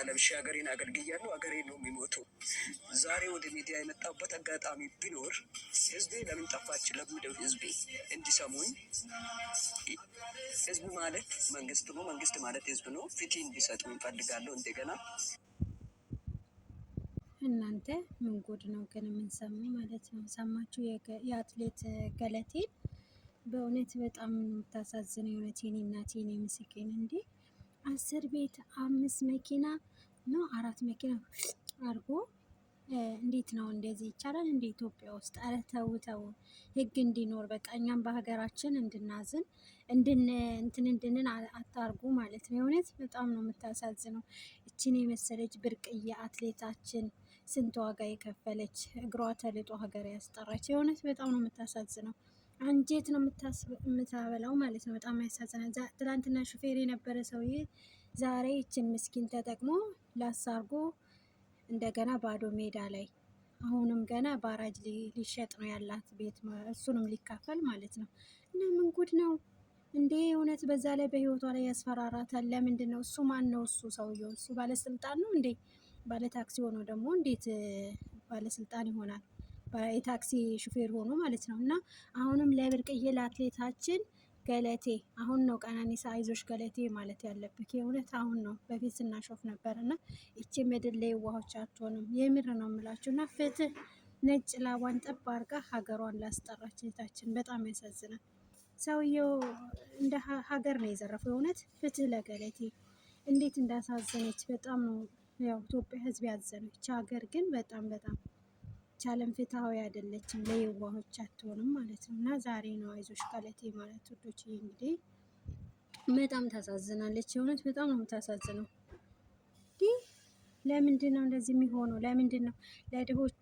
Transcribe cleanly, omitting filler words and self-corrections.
ለብሼ ሀገሬን አገልግያለሁ። ሀገሬ ነው የሚሞተው። ዛሬ ወደ ሚዲያ የመጣበት አጋጣሚ ቢኖር ህዝቤ ለምን ጠፋች ለምለው ህዝቤ እንዲሰሙኝ። ህዝብ ማለት መንግስት ነው፣ መንግስት ማለት ህዝብ ነው። ፍትህ እንዲሰጡ እንፈልጋለሁ። እንደገና እናንተ ምን ጉድ ነው ግን የምንሰማው ማለት ነው። ሰማችሁ የአትሌት ገለቴን? በእውነት በጣም የምታሳዝነው የእውነት የኔ እናት የኔ ምስኪን እንዴ! 10 ቤት 5 መኪና ነው 4 መኪና አድርጎ እንዴት ነው እንደዚህ ይቻላል? እንደ ኢትዮጵያ ውስጥ ኧረ ተው ተው፣ ህግ እንዲኖር በቃ እኛም በሀገራችን እንድናዝን እንድንን አታርጉ ማለት ነው። የእውነት በጣም ነው የምታሳዝነው። እችን የመሰለች ብርቅዬ አትሌታችን ስንት ዋጋ የከፈለች እግሯ ተልጦ ሀገር ያስጠራች የእውነት በጣም ነው የምታሳዝነው። አንጀት ነው የምታበላው ማለት ነው። በጣም ያሳዝናል። ትላንትና ሹፌር የነበረ ሰውዬ ዛሬ ይችን ምስኪን ተጠቅሞ ላሳርጎ እንደገና ባዶ ሜዳ ላይ አሁንም ገና ባራጅ ሊሸጥ ነው ያላት ቤት፣ እሱንም ሊካፈል ማለት ነው። እና ምን ጉድ ነው እንዴ እውነት! በዛ ላይ በህይወቷ ላይ ያስፈራራታል። ለምንድን ነው? እሱ ማን ነው? እሱ ሰውየው እሱ ባለስልጣን ነው እንዴ? ባለ ታክሲ ሆኖ ደግሞ እንዴት ባለስልጣን ይሆናል? የታክሲ ሹፌር ሆኖ ማለት ነው። እና አሁንም ለብርቅዬ ለአትሌታችን ገለቴ አሁን ነው ቀነኒሳ አይዞሽ ገለቴ ማለት ያለብክ። የእውነት አሁን ነው። በፊት ስናሾፍ ነበር። እና እቺ ምድር ላይ ዋሆች አትሆንም። የምር ነው የምላችሁ። እና ፍትህ ነጭ ላቧን ጠብ አርጋ ሀገሯን ላስጠራች እህታችን በጣም ያሳዝናል። ሰውየው እንደ ሀገር ነው የዘረፈው። የእውነት ፍትህ ለገለቴ እንዴት እንዳሳዘነች በጣም ነው ያው ኢትዮጵያ ህዝብ ያዘነች። ሀገር ግን በጣም ቻለም ፍትሃዊ አይደለችም። ለየዋሆች አትሆንም ማለት ነው። እና ዛሬ ነው አይዞሽ ገለቴ ማለት ወዶች እንግዲህ በጣም ታሳዝናለች። የእውነት በጣም ነው የምታሳዝነው። ለምንድን ነው እንደዚህ የሚሆነው? ለምንድን ነው ለድሆች